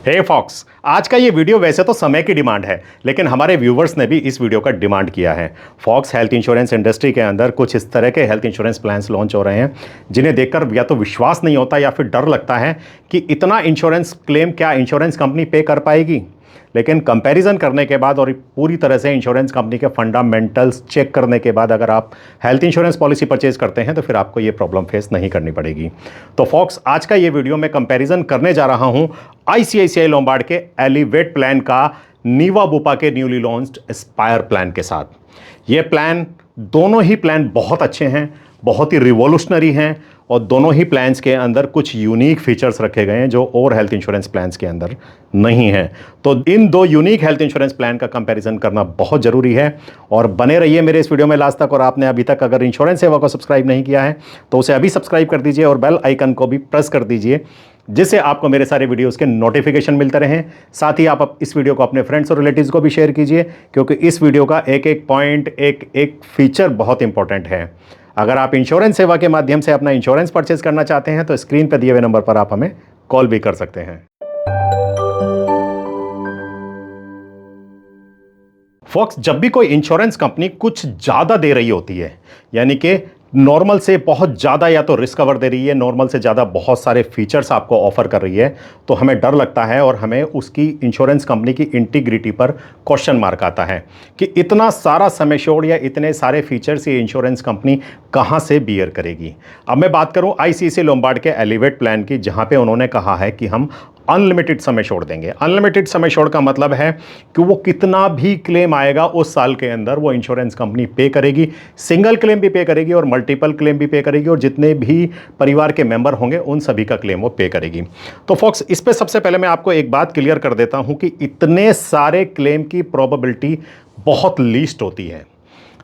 हे fox, आज का ये वीडियो वैसे तो समय की डिमांड है, लेकिन हमारे व्यूवर्स ने भी इस वीडियो का डिमांड किया है। फॉक्स हेल्थ इंश्योरेंस इंडस्ट्री के अंदर कुछ इस तरह के हेल्थ इंश्योरेंस प्लान्स लॉन्च हो रहे हैं जिन्हें देखकर या तो विश्वास नहीं होता या फिर डर लगता है कि इतना इंश्योरेंस क्लेम क्या इंश्योरेंस कंपनी पे कर पाएगी। लेकिन कंपैरिजन करने के बाद और पूरी तरह से इंश्योरेंस कंपनी के फंडामेंटल्स चेक करने के बाद अगर आप हेल्थ इंश्योरेंस पॉलिसी परचेज करते हैं तो फिर आपको ये प्रॉब्लम फेस नहीं करनी पड़ेगी। तो फॉक्स, आज का ये वीडियो में कंपैरिजन करने जा रहा हूं आईसीआईसीआई लोम्बार्ड के एलिवेट प्लान का नीवा बुपा के न्यूली लॉन्च्ड एस्पायर प्लान के साथ। ये प्लान, दोनों ही प्लान बहुत अच्छे हैं, बहुत ही रिवॉल्यूशनरी हैं और दोनों ही प्लान्स के अंदर कुछ यूनिक फीचर्स रखे गए हैं जो और हेल्थ इंश्योरेंस प्लान्स के अंदर नहीं है। तो इन दो यूनिक हेल्थ इंश्योरेंस प्लान का कंपैरिजन करना बहुत जरूरी है और बने रहिए मेरे इस वीडियो में लास्ट तक। और आपने अभी तक अगर इंश्योरेंस सेवा को सब्सक्राइब नहीं किया है तो उसे अभी सब्सक्राइब कर दीजिए और बेल आइकन को भी प्रेस कर दीजिए, जिससे आपको मेरे सारे वीडियोस के नोटिफिकेशन मिलते रहें। साथ ही आप इस वीडियो को अपने फ्रेंड्स और रिलेटिव्स को भी शेयर कीजिए, क्योंकि इस वीडियो का एक एक पॉइंट, एक एक फीचर बहुत इंपॉर्टेंट है। अगर आप इंश्योरेंस सेवा के माध्यम से अपना इंश्योरेंस परचेज करना चाहते हैं तो स्क्रीन पर दिए हुए नंबर पर आप हमें कॉल भी कर सकते हैं। फॉक्स, जब भी कोई इंश्योरेंस कंपनी कुछ ज्यादा दे रही होती है, यानी कि नॉर्मल से बहुत ज़्यादा या तो रिस्क कवर दे रही है, नॉर्मल से ज़्यादा बहुत सारे फीचर्स आपको ऑफर कर रही है, तो हमें डर लगता है और हमें उसकी इंश्योरेंस कंपनी की इंटीग्रिटी पर क्वेश्चन मार्क आता है कि इतना सारा सम एश्योर्ड या इतने सारे फीचर्स ये इंश्योरेंस कंपनी कहाँ से बियर करेगी। अब मैं बात करूँ आईसीआईसीआई लोम्बार्ड के एलिवेट प्लान की, जहाँ पे उन्होंने कहा है कि हम अनलिमिटेड सम एश्योर्ड देंगे। अनलिमिटेड सम एश्योर्ड का मतलब है कि वो कितना भी क्लेम आएगा उस साल के अंदर वो इंश्योरेंस कंपनी पे करेगी। सिंगल क्लेम भी पे करेगी और मल्टीपल क्लेम भी पे करेगी और जितने भी परिवार के मेंबर होंगे उन सभी का क्लेम वो पे करेगी। तो फॉक्स, इस पे सबसे पहले मैं आपको एक बात क्लियर कर देता हूं कि इतने सारे क्लेम की प्रोबेबिलिटी बहुत लीस्ट होती है।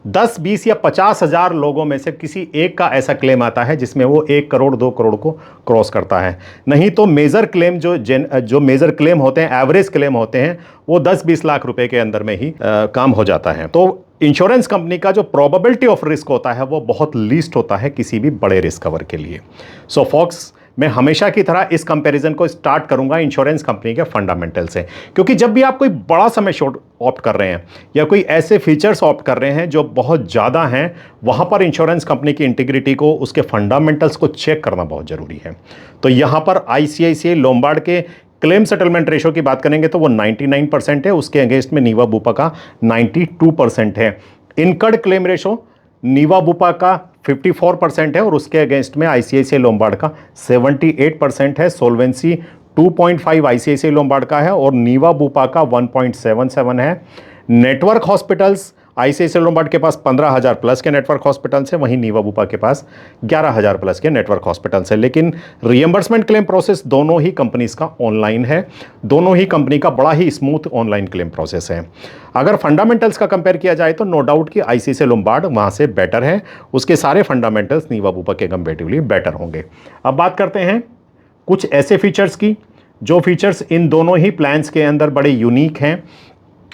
10, 20 या 50,000 लोगों में से किसी एक का ऐसा क्लेम आता है जिसमें वो 1 करोड़ 2 करोड़ को क्रॉस करता है। नहीं तो मेजर क्लेम जो मेजर क्लेम होते हैं, एवरेज क्लेम होते हैं, वो 10-20 लाख रुपए के अंदर में ही काम हो जाता है। तो इंश्योरेंस कंपनी का जो प्रोबेबिलिटी ऑफ रिस्क होता है वो बहुत लीस्ट होता है किसी भी बड़े रिस्क कवर के लिए। सो फॉक्स, मैं हमेशा की तरह इस कंपैरिजन को स्टार्ट करूंगा इंश्योरेंस कंपनी के फंडामेंटल से, क्योंकि जब भी आप कोई बड़ा सम एश्योर्ड ऑप्ट कर रहे हैं या कोई ऐसे फीचर्स ऑप्ट कर रहे हैं जो बहुत ज़्यादा हैं, वहां पर इंश्योरेंस कंपनी की इंटीग्रिटी को, उसके फंडामेंटल्स को चेक करना बहुत ज़रूरी है। तो यहां पर आईसीआईसीआई लोम्बार्ड के क्लेम सेटलमेंट रेशो की बात करेंगे तो वो 99% है, उसके अगेंस्ट में नीवा बुपा का 92% है। इनकर्ड क्लेम रेशो नीवा बुपा का 54% है और उसके अगेंस्ट में आईसीआईसीआई लोम्बार्ड का 78% है। सोल्वेंसी 2.5 आईसीआईसीआई लोम्बार्ड का है और नीवा बुपा का 1.77 है। नेटवर्क हॉस्पिटल्स, आईसीआईसीआई लोम्बार्ड के पास 15,000 प्लस के नेटवर्क हॉस्पिटल्स हैं, वहीं नीवा बुपा के पास 11,000 प्लस के नेटवर्क हॉस्पिटल्स हैं। लेकिन रिएंबर्समेंट क्लेम प्रोसेस दोनों ही कंपनीज का ऑनलाइन है, दोनों ही कंपनी का बड़ा ही स्मूथ ऑनलाइन क्लेम प्रोसेस है। अगर फंडामेंटल्स का कंपेयर किया जाए तो नो डाउट कि आईसीआईसीआई लोम्बार्ड वहां से बेटर है, उसके सारे फंडामेंटल्स नीवा बुपा के कंपेरेटिवली बेटर होंगे। अब बात करते हैं कुछ ऐसे फीचर्स की जो फीचर्स इन दोनों ही प्लान्स के अंदर बड़े यूनिक हैं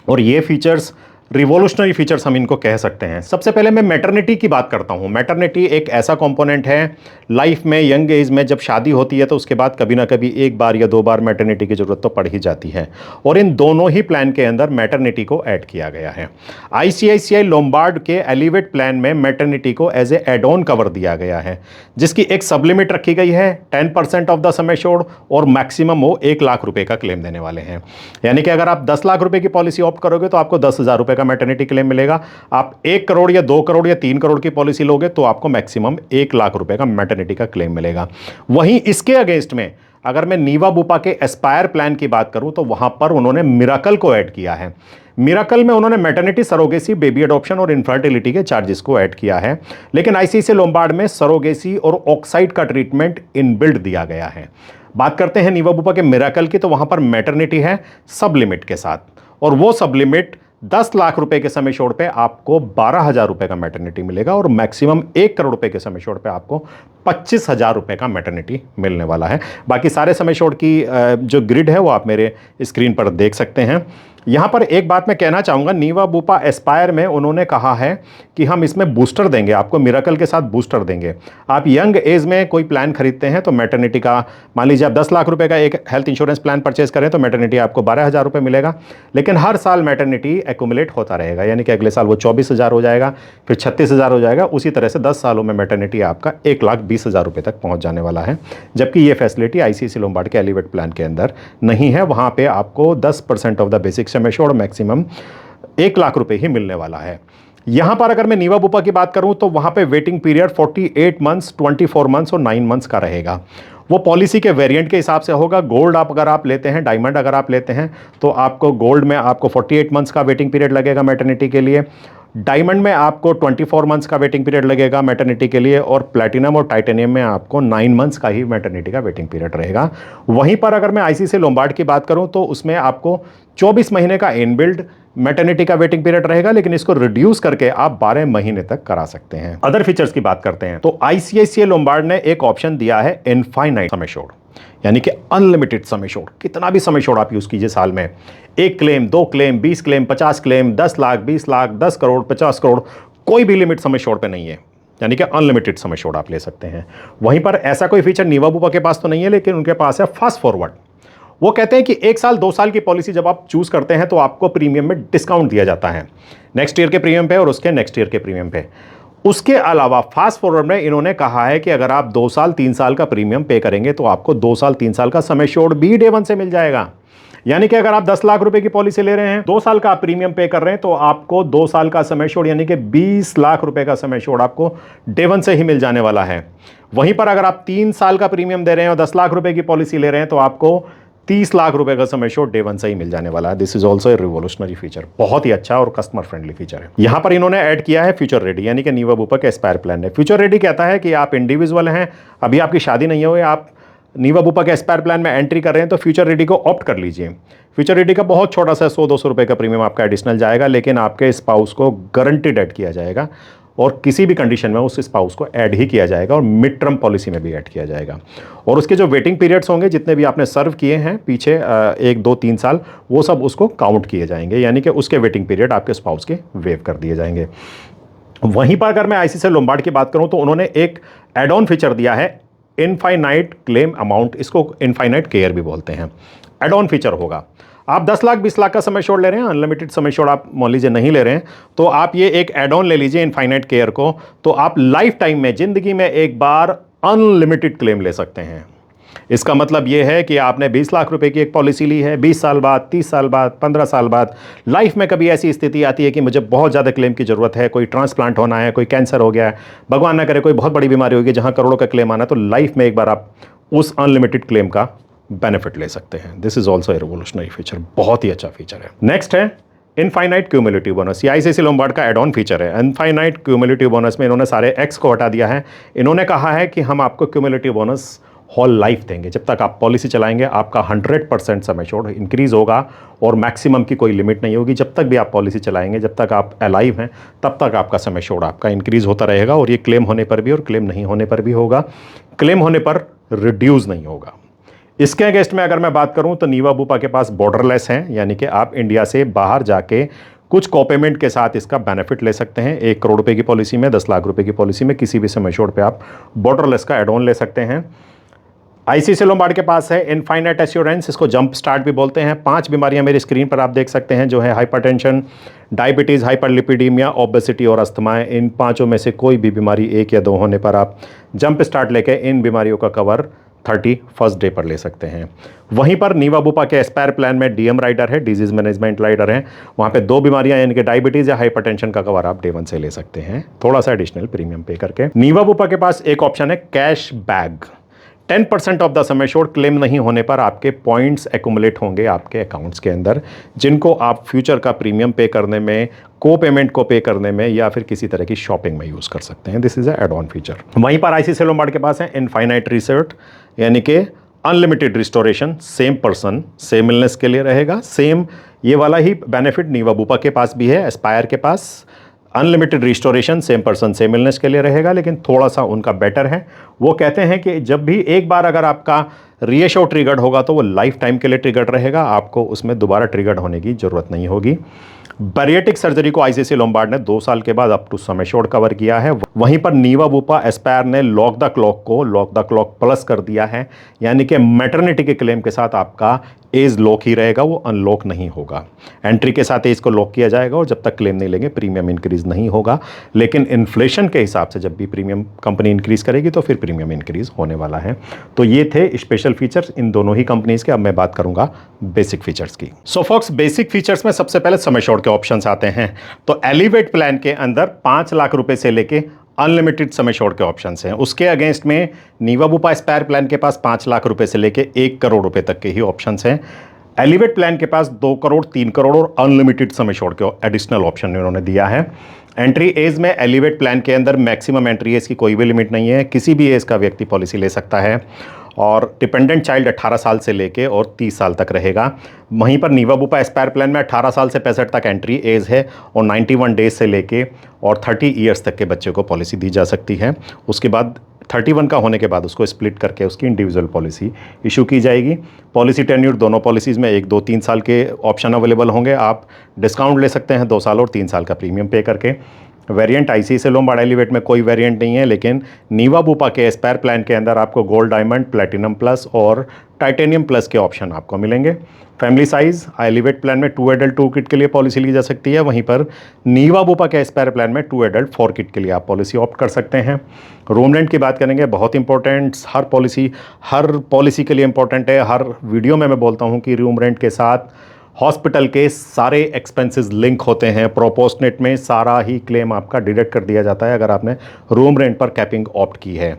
और ये फीचर्स रिवॉल्यूशनरी फीचर्स हम इनको कह सकते हैं। सबसे पहले मैं मैटरनिटी की बात करता हूं। मैटरनिटी एक ऐसा कंपोनेंट है लाइफ में, यंग एज में जब शादी होती है तो उसके बाद कभी ना कभी 1 बार या 2 बार मैटरनिटी की जरूरत तो पड़ ही जाती है और इन दोनों ही प्लान के अंदर मैटरनिटी को ऐड किया गया है। आईसीआईसीआई लोम्बार्ड के एलिवेट प्लान में मैटरनिटी को as a add on cover दिया गया है, जिसकी एक सब लिमिट रखी गई है 10% ऑफ द सम एश्योर्ड और मैक्सिमम वो 1 लाख रुपए का क्लेम देने वाले हैं। यानी कि अगर आप 10 लाख रुपए की पॉलिसी ऑप्ट करोगे तो आपको 10,000 रुपए का मैटरनिटी क्लेम मिलेगा। आप 1 करोड़ या 2 करोड़ या 3 करोड़ की पॉलिसी लोगे तो आपको मैक्सिमम 1 लाख रुपए का मैटरनिटी का क्लेम मिलेगा। वहीं इसके अगेंस्ट में अगर मैं नीवा बुपा के एस्पायर प्लान की बात करूं तो वहां पर उन्होंने मिराकल को ऐड किया है। मिराकल में उन्होंने मैटरनिटी, सरोगेसी, बेबी अडॉप्शन और इनफर्टिलिटी के चार्जेस को ऐड किया है, लेकिन आईसीआईसीआई लोम्बार्ड में सरोगेसी और ऑक्साइड का ट्रीटमेंट इनबिल्ट दिया गया है। बात करते हैं नीवा बुपा के मिराकल की, तो वहां पर मैटरनिटी है सब लिमिट के साथ और वो सब लिमिट 10 लाख रुपए के सम एश्योर्ड पे आपको 12,000 रुपए का मैटरनिटी मिलेगा और मैक्सिमम 1 करोड़ रुपए के सम एश्योर्ड पे आपको 25,000 रुपये का मैटरनिटी मिलने वाला है। बाकी सारे समय शोर्ट की जो ग्रिड है वो आप मेरे स्क्रीन पर देख सकते हैं। यहाँ पर एक बात मैं कहना चाहूँगा, नीवा बुपा एस्पायर में उन्होंने कहा है कि हम इसमें बूस्टर देंगे, आपको मिरेकल के साथ बूस्टर देंगे। आप यंग एज में कोई प्लान खरीदते हैं तो मैटरनिटी का, मान लीजिए आप 10 लाख रुपए का एक हेल्थ इंश्योरेंस प्लान परचेज करें तो मैटरनिटी आपको 12,000 रुपये मिलेगा। लेकिन हर साल मैटरनिटी एक्यूमुलेट होता रहेगा, यानी कि अगले साल वो 24,000 हो जाएगा, फिर 36,000 हो जाएगा। उसी तरह से 10 सालों में मैटरनिटी आपका 1,20,000 रुपये तक पहुँच जाने वाला है। जबकि ये फैसिलिटी आईसीआईसी लोम्बार्ड के एलिवेट प्लान के अंदर नहीं है। वहाँ पर आपको 10% of the basic sum assured maximum 1 lakh रुपए ही मिलने वाला है। यहां पर अगर मैं नीवा बुपा की बात करूं तो वहां पे वेटिंग पीरियड 48 मंथ्स, 24 मंथ्स और 9 मंथ्स का रहेगा। वो पॉलिसी के वेरिएंट के हिसाब से होगा। गोल्ड आप अगर आप लेते हैं, डायमंड अगर आप लेते हैं तो आपको गोल्ड में आपको 48 मंथ्स का वेटिंग पीरियड लगेगा मैटरनिटी के लिए। डायमंड में आपको 24 मंथ्स का वेटिंग पीरियड लगेगा मैटरनिटी के लिए, और प्लैटिनम और टाइटेनियम में आपको 9 मंथ्स का ही मैटरनिटी का वेटिंग पीरियड रहेगा। वहीं पर अगर मैं आईसीआईसीआई लोम्बार्ड की बात करूं तो उसमें आपको 24 महीने का इनबिल्ड मैटरनिटी का वेटिंग पीरियड रहेगा, लेकिन इसको रिड्यूस करके आप 12 महीने तक करा सकते हैं। अदर फीचर्स की बात करते हैं तो आईसीआईसीआई लोम्बार्ड ने एक ऑप्शन दिया है इनफाइनाइट सम एश्योर्ड, यानी कि अनलिमिटेड सम एश्योर्ड। कितना भी सम एश्योर्ड आप यूज कीजिए साल में, 1 claim, 2 claim, 20 claim, 50 claim, 10 lakh, 20 lakh, 10 crore, 50 crore, कोई भी लिमिट सम एश्योर्ड पे नहीं है, यानी कि अनलिमिटेड सम एश्योर्ड आप ले सकते हैं। वहीं पर ऐसा कोई फीचर नीवा बुपा के पास तो नहीं है, लेकिन उनके पास है फास्ट फॉरवर्ड। वो कहते हैं कि 1 साल 2 साल की पॉलिसी जब आप चूज करते हैं तो आपको प्रीमियम में डिस्काउंट दिया जाता है, नेक्स्ट ईयर के प्रीमियम पे और उसके नेक्स्ट ईयर के प्रीमियम पे। उसके अलावा फास्ट फॉरवर्ड में इन्होंने कहा है कि अगर आप 2 साल 3 साल का प्रीमियम पे करेंगे तो आपको 2 साल 3 साल का सम एश्योर्ड भी डे 1 से मिल जाएगा। यानी कि अगर आप 10 लाख रुपए की पॉलिसी ले रहे हैं, 2 साल का आप प्रीमियम पे कर रहे हैं, तो आपको 2 साल का सम एश्योर्ड यानी कि 20 लाख रुपए का सम एश्योर्ड आपको डे 1 से ही मिल जाने वाला है। वहीं पर अगर आप 3 साल का प्रीमियम दे रहे हैं और 10 लाख रुपए की पॉलिसी ले रहे हैं तो आपको 30 लाख रुपए का सम एश्योर्ड डे 1 से ही मिल जाने वाला है। This is also a revolutionary feature, बहुत ही अच्छा और कस्टमर फ्रेंडली फीचर है। यहां पर इन्होंने ऐड किया है फ्यूचर रेडी, यानी कि नीवा बुपा के एस्पायर प्लान है। फ्यूचर रेडी कहता है कि आप इंडिविजुअल हैं, अभी आपकी शादी नहीं हुई, आप नीवा बुपा के एस्पायर प्लान में एंट्री कर रहे हैं तो फ्यूचर रेडी को ऑप्ट कर लीजिए। फ्यूचर रेडी का बहुत छोटा सा 100-200 रुपए का प्रीमियम आपका एडिशनल जाएगा, लेकिन आपके स्पाउस को गारंटीड ऐड किया जाएगा और किसी भी कंडीशन में उस स्पाउस को ऐड ही किया जाएगा और मिड टर्म पॉलिसी में भी ऐड किया जाएगा। और उसके जो वेटिंग पीरियड्स होंगे, जितने भी आपने सर्व किए हैं पीछे 1, 2, 3 साल, वो सब उसको काउंट किए जाएंगे, यानी कि उसके वेटिंग पीरियड आपके स्पाउस के वेव कर दिए जाएंगे। वहीं पर अगर मैं आईसीआईसीआई लोम्बार्ड की बात करूं तो उन्होंने एक एड ऑन फीचर दिया है इनफाइनाइट क्लेम अमाउंट, इसको इनफाइनाइट केयर भी बोलते हैं। एड ऑन फीचर होगा, आप 10 लाख 20 लाख का सम एश्योर्ड ले रहे हैं, अनलिमिटेड सम एश्योर्ड आप मान लीजिए नहीं ले रहे हैं, तो आप ये एक एड ऑन ले लीजिए इनफाइनाइट केयर को, तो आप लाइफ टाइम में, जिंदगी में एक बार अनलिमिटेड क्लेम ले सकते हैं। इसका मतलब यह है कि आपने 20 लाख रुपए की एक पॉलिसी ली है, 20 साल बाद, 30 साल बाद, 15 साल बाद लाइफ में कभी ऐसी स्थिति आती है कि मुझे बहुत ज़्यादा क्लेम की ज़रूरत है, कोई ट्रांसप्लांट होना है, कोई कैंसर हो गया है, भगवान ना करे कोई बहुत बड़ी बीमारी होगी जहां करोड़ों का क्लेम आना, तो लाइफ में एक बार आप उस अनलिमिटेड क्लेम का बेनिफिट ले सकते हैं। This is also a revolutionary feature, बहुत ही अच्छा फीचर है। नेक्स्ट है इनफाइनाइट क्यूमुलेटिव बोनस। ये आईसीआईसीआई लोम्बार्ड का एड ऑन फीचर है। इनफाइनाइट क्यूमुलेटिव बोनस में इन्होंने सारे एक्स को हटा दिया है। इन्होंने कहा है कि हम आपको क्यूमुलेटिव बोनस होल लाइफ देंगे, जब तक आप पॉलिसी चलाएंगे आपका 100% सम एश्योर्ड इंक्रीज होगा और मैक्सिमम की कोई लिमिट नहीं होगी। जब तक भी आप पॉलिसी चलाएंगे, जब तक आप अलाइव हैं, तब तक आपका सम एश्योर्ड आपका इंक्रीज होता रहेगा, और ये क्लेम होने पर भी और क्लेम नहीं होने पर भी होगा। क्लेम होने पर रिड्यूस नहीं होगा। इसके अगेंस्ट में अगर मैं बात करूं तो नीवा बुपा के पास बॉर्डरलेस हैं, यानी कि आप इंडिया से बाहर जाके कुछ कोपेमेंट के साथ इसका बेनिफिट ले सकते हैं। 1 करोड़ रुपए की पॉलिसी में, 10 लाख रुपए की पॉलिसी में, किसी भी सम एश्योर्ड पे आप बॉर्डरलेस का एड ऑन ले सकते हैं। आईसीआईसीआई लोम्बार्ड के पास है इनफाइनाइट एश्योरेंस, इसको जंप स्टार्ट भी बोलते हैं। 5 बीमारियां मेरी स्क्रीन पर आप देख सकते हैं, जो है हाइपरटेंशन, डायबिटीज़, हाइपरलिपिडीमिया, ओबेसिटी और अस्थमा। इन 5 में से कोई भी बीमारी 1 या 2 होने पर आप जंप स्टार्ट लेके इन बीमारियों का कवर 31st डे पर ले सकते हैं। वहीं पर नीवा बुपा के एस्पायर प्लान में डीएम राइडर है, डिजीज मैनेजमेंट राइडर है। वहाँ पे 2 बीमारियां यानी कि डायबिटीज़ या हाइपरटेंशन का कवर आप डे 1 से ले सकते हैं, थोड़ा सा एडिशनल प्रीमियम पे करके। नीवा बुपा के पास एक ऑप्शन है cash bag. 10% of the sum assured claim नहीं होने पर आपके पॉइंट्स एक्यूमुलेट होंगे आपके अकाउंट्स के अंदर, जिनको आप फ्यूचर का प्रीमियम पे करने में, को पेमेंट को पे करने में या फिर किसी तरह की शॉपिंग में यूज़ कर सकते हैं। This is add on feature. वहीं पर आईसीआईसीआई लोम्बार्ड के पास है इनफाइनाइट रिसर्ट, यानी कि unlimited restoration. Same person same illness के लिए रहेगा। सेम ये वाला ही बेनिफिट नीवा बुपा के पास भी है, एस्पायर के पास। Unlimited restoration same person same illness के लिए रहेगा, लेकिन थोड़ा सा उनका बेटर है। वो कहते हैं कि जब भी एक बार अगर आपका रीएश्योर ट्रिगर्ड होगा तो वो लाइफ टाइम के लिए ट्रिगर्ड रहेगा, आपको उसमें दोबारा ट्रिगर्ड होने की जरूरत नहीं होगी। बैरिएटिक सर्जरी को आईसीसी लोम्बार्ड ने 2 साल के बाद up to sum assured cover किया है। वहीं पर नीवा बुपा एस्पायर ने लॉक द क्लॉक को लॉक द क्लॉक प्लस कर दिया है, यानी कि मैटरनिटी के क्लेम के साथ आपका एज लॉक ही रहेगा, वो अनलॉक नहीं होगा। एंट्री के साथ एज को लॉक किया जाएगा और जब तक क्लेम नहीं लेंगे प्रीमियम इंक्रीज नहीं होगा, लेकिन इन्फ्लेशन के हिसाब से जब भी प्रीमियम कंपनी इंक्रीज करेगी तो फिर प्रीमियम इंक्रीज होने वाला है। तो ये थे स्पेशल फीचर्स इन दोनों ही कंपनीज के। अब मैं बात करूंगा बेसिक फीचर्स की। सो फॉक्स, बेसिक फीचर्स में सबसे पहले सम एश्योर्ड के ऑप्शंस आते हैं। तो एलिवेट प्लान के अंदर 5 लाख रुपए से लेके अनलिमिटेड सम एश्योर्ड के ऑप्शंस हैं। उसके अगेंस्ट में नीवा बुपा एस्पायर प्लान के पास 5 लाख रुपए से लेके 1 करोड़ रुपए तक के ही ऑप्शंस हैं। एलिवेट प्लान के पास 2 करोड़, 3 करोड़ और अनलिमिटेड सम एश्योर्ड के एडिशनल ऑप्शन इन्होंने दिया है। एंट्री एज में एलिवेट प्लान के अंदर मैक्सिमम एंट्री एज की कोई भी लिमिट नहीं है, किसी भी एज का व्यक्ति पॉलिसी ले सकता है। और डिपेंडेंट चाइल्ड 18 साल से लेके और 30 साल तक रहेगा। वहीं पर नीवा बुपा एस्पायर प्लान में 18 साल से 65 तक एंट्री एज है और 91 डेज से लेके और 30 ईयर्स तक के बच्चे को पॉलिसी दी जा सकती है। उसके बाद 31 का होने के बाद उसको स्प्लिट करके उसकी इंडिविजुअल पॉलिसी इशू की जाएगी। पॉलिसी टेन्यूर दोनों पॉलिसीज़ में 1, 2, 3 साल के ऑप्शन अवेलेबल होंगे। आप डिस्काउंट ले सकते हैं 2 साल और 3 साल का प्रीमियम पे करके। वेरिएंट आईसीसी लोम्बार्ड एलिवेट में कोई वेरिएंट नहीं है, लेकिन नीवा बुपा के एस्पायर प्लान के अंदर आपको गोल्ड, डायमंड, प्लेटिनम प्लस और टाइटेनियम प्लस के ऑप्शन आपको मिलेंगे। फैमिली साइज एलिवेट प्लान में 2 एडल्ट 2 किड के लिए पॉलिसी ली जा सकती है, वहीं पर नीवा बुपा के एस्पायर प्लान में 2 एडल्ट 4 किड के लिए आप पॉलिसी ऑप्ट कर सकते हैं। रूम रेंट की बात करेंगे, बहुत इंपॉर्टेंट, हर पॉलिसी के लिए इंपॉर्टेंट है। हर वीडियो में मैं बोलता हूँ कि रूम रेंट के साथ हॉस्पिटल के सारे एक्सपेंसेस लिंक होते हैं। प्रोपोर्शनेट में सारा ही क्लेम आपका डिडक्ट कर दिया जाता है अगर आपने रूम रेंट पर कैपिंग ऑप्ट की है।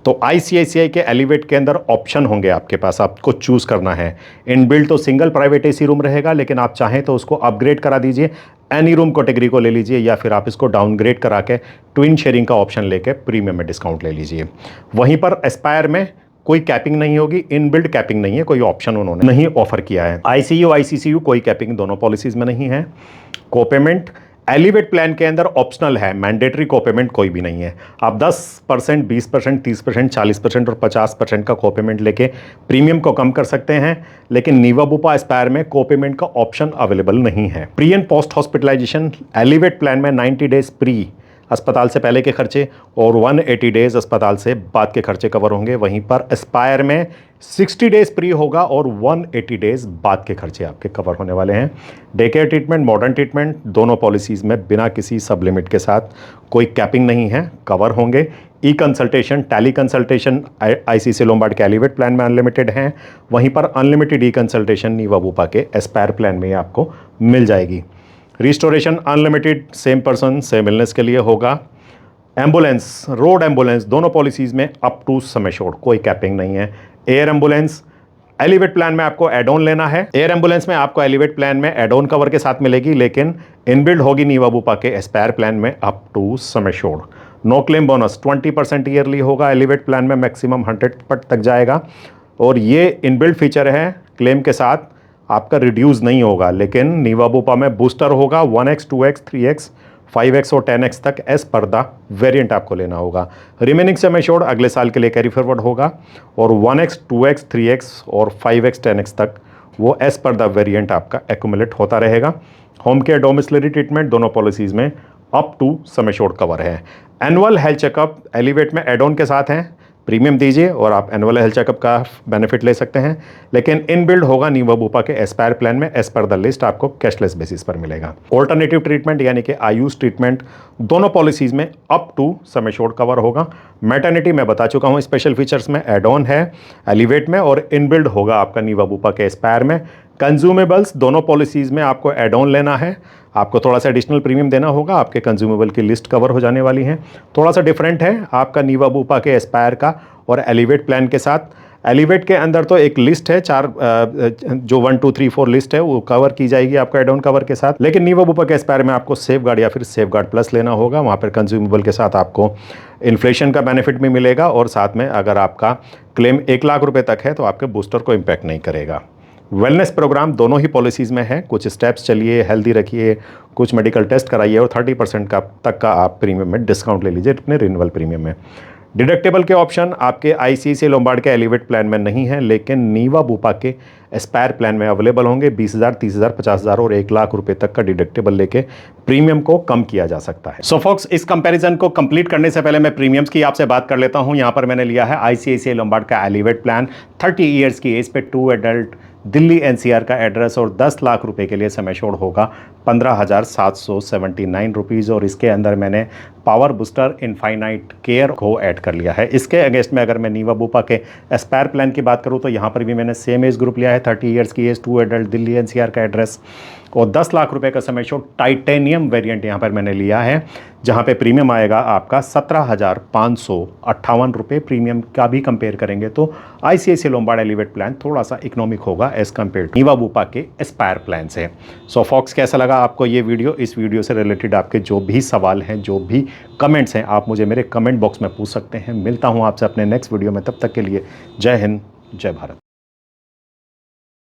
तो आईसीआईसीआई के एलिवेट के अंदर ऑप्शन होंगे आपके पास, आपको चूज़ करना है। इनबिल्ट तो सिंगल प्राइवेट एसी रूम रहेगा, लेकिन आप चाहें तो उसको अपग्रेड करा दीजिए, एनी रूम कैटेगरी को ले लीजिए, या फिर आप इसको डाउनग्रेड करा के ट्विन शेयरिंग का ऑप्शन लेके प्रीमियम में डिस्काउंट ले लीजिए। वहीं पर एस्पायर में कोई कैपिंग नहीं होगी, इनबिल्ट कैपिंग नहीं है, कोई ऑप्शन उन्होंने नहीं ऑफर किया है। आईसीयू आईसीसीयू कोई कैपिंग दोनों पॉलिसीज में नहीं है। कोपेमेंट एलिवेट प्लान के अंदर ऑप्शनल है, मैंडेटरी कोपेमेंट कोई भी नहीं है। आप 10%, 20%, 30%, 40% और 50% का कोपेमेंट लेके प्रीमियम को कम कर सकते हैं, लेकिन नीवा बुपा एस्पायर में कोपेमेंट का ऑप्शन अवेलेबल नहीं है। Pre and post hospitalisation elevate plan में 90 डेज प्री अस्पताल से पहले के खर्चे और 180 डेज अस्पताल से बाद के खर्चे कवर होंगे। वहीं पर एस्पायर में 60 डेज प्री होगा और 180 डेज बाद के खर्चे आपके कवर होने वाले हैं। Day care treatment, modern treatment दोनों पॉलिसीज़ में बिना किसी सब लिमिट के साथ कोई कैपिंग नहीं है, कवर होंगे। E consultation, tele consultation ICC Lombard के एलिवेट प्लान में अनलिमिटेड हैं, वहीं पर unlimited e consultation Niva Bupa के एस्पायर प्लान में आपको मिल जाएगी। Restoration unlimited same person same illness के लिए होगा। एम्बुलेंस, रोड एम्बुलेंस दोनों पॉलिसीज में अप टू सम एश्योर्ड, कोई कैपिंग नहीं है। एयर एम्बुलेंस एलिवेट प्लान में आपको एड ऑन लेना है। एयर एम्बुलेंस में आपको एलिवेट प्लान में एड ऑन कवर के साथ मिलेगी, लेकिन इनबिल्ड होगी नीवा बुपा के एस्पायर प्लान में up to sum assured. No claim bonus 20% yearly होगा, एलिवेट प्लान में मैक्सिमम 100% तक जाएगा। और ये इनबिल्ड फीचर है, क्लेम के साथ आपका रिड्यूस नहीं होगा, लेकिन नीवा बुपा में बूस्टर होगा 1x, 2x, 3x, 5x और 10x तक एज पर द वेरिएंट आपको लेना होगा। रिमेनिंग सम एश्योर्ड अगले साल के लिए कैरी फॉरवर्ड होगा और 1x, 2x, 3x और 5x, 10x तक वो एज पर द वेरिएंट आपका एक्यूमुलेट होता रहेगा। होम केयर डोमिसिलरी ट्रीटमेंट दोनों पॉलिसीज में up to sum assured cover है। एनुअल हेल्थ चेकअप एलिवेट में एड ऑन के साथ हैं, प्रीमियम दीजिए और आप एनुअल हेल्थ चेकअप का बेनिफिट ले सकते हैं, लेकिन इनबिल्ड होगा नीवा बुपा के एस्पायर प्लान में एज पर द लिस्ट आपको कैशलेस बेसिस पर मिलेगा। ऑल्टरनेटिव ट्रीटमेंट यानी कि आयुष ट्रीटमेंट दोनों पॉलिसीज में up to sum assured cover होगा। मैटर्निटी मैं बता चुका हूं, स्पेशल फीचर्स में एड ऑन है एलिवेट में और इनबिल्ड होगा आपका नीवा बुपा के एस्पायर में। कंज्यूमेबल्स दोनों पॉलिसीज में आपको एड ऑन लेना है, आपको थोड़ा सा एडिशनल प्रीमियम देना होगा, आपके कंज्यूमेबल की लिस्ट कवर हो जाने वाली है। थोड़ा सा डिफरेंट है आपका नीवा बुपा के एस्पायर का और एलिवेट प्लान के साथ। एलिवेट के अंदर तो एक लिस्ट है, 4 जो 1, 2, 3, 4 लिस्ट है वो कवर की जाएगी आपका एड ऑन कवर के साथ, लेकिन नीवा बुपा के एस्पायर में आपको सेफ गार्ड या फिर सेफ गार्ड प्लस लेना होगा। वहाँ पर कंज्यूमेबल के साथ आपको इन्फ्लेशन का बेनिफिट भी मिलेगा और साथ में अगर आपका क्लेम 1 लाख रुपए तक है तो आपके बूस्टर को इम्पैक्ट नहीं करेगा। वेलनेस प्रोग्राम दोनों ही पॉलिसीज़ में है। कुछ स्टेप्स चलिए, हेल्दी रखिए, कुछ मेडिकल टेस्ट कराइए और 30% तक का आप प्रीमियम में डिस्काउंट ले लीजिए अपने रिन्यूअल प्रीमियम में। डिडक्टेबल के ऑप्शन आपके आईसीआईसीआई लोम्बार्ड के एलिवेट प्लान में नहीं है, लेकिन नीवा बुपा के एस्पायर प्लान में अवेलेबल होंगे। 20,000, 30,000, 50,000 और 1,00,000 रुपए तक का डिडक्टेबल लेके प्रीमियम को कम किया जा सकता है। सो फॉक्स, इस कंपैरिजन को कंप्लीट करने से पहले मैं प्रीमियम्स की आपसे बात कर लेता हूं। यहां पर मैंने लिया है आईसीआईसीआई लोम्बार्ड का एलिवेट प्लान, 30 ईयर्स की एज पे, 2 एडल्ट, दिल्ली एनसीआर का एड्रेस और 10 लाख रुपए के लिए सम एश्योर्ड होगा 15,779 रुपीज़। और इसके अंदर मैंने पावर बूस्टर इनफाइनाइट केयर को ऐड कर लिया है। इसके अगेंस्ट में अगर मैं नीवा बुपा के एस्पायर प्लान की बात करूं तो यहां पर भी मैंने सेम एज ग्रुप लिया है, 30 ईयर्स की एज, 2 एडल्ट, दिल्ली एनसीआर का एड्रेस और 10 लाख रुपए का सम एश्योर्ड टाइटेनियम वेरिएंट यहां पर मैंने लिया है, जहां पे प्रीमियम आएगा आपका 17,558 रुपये। प्रीमियम का भी कंपेयर करेंगे तो आईसीआईसीआई लोम्बार्ड एलिवेट प्लान थोड़ा सा इकोनॉमिक होगा एज कंपेयर टू नीवा बुपा के एस्पायर प्लान से। सो फॉक्स, कैसा लगा आपको ये वीडियो? इस वीडियो से रिलेटेड आपके जो भी सवाल हैं, जो भी कमेंट्स हैं, आप मुझे मेरे कमेंट बॉक्स में पूछ सकते हैं। मिलता हूं आपसे अपने नेक्स्ट वीडियो में, तब तक के लिए जय हिंद, जय भारत।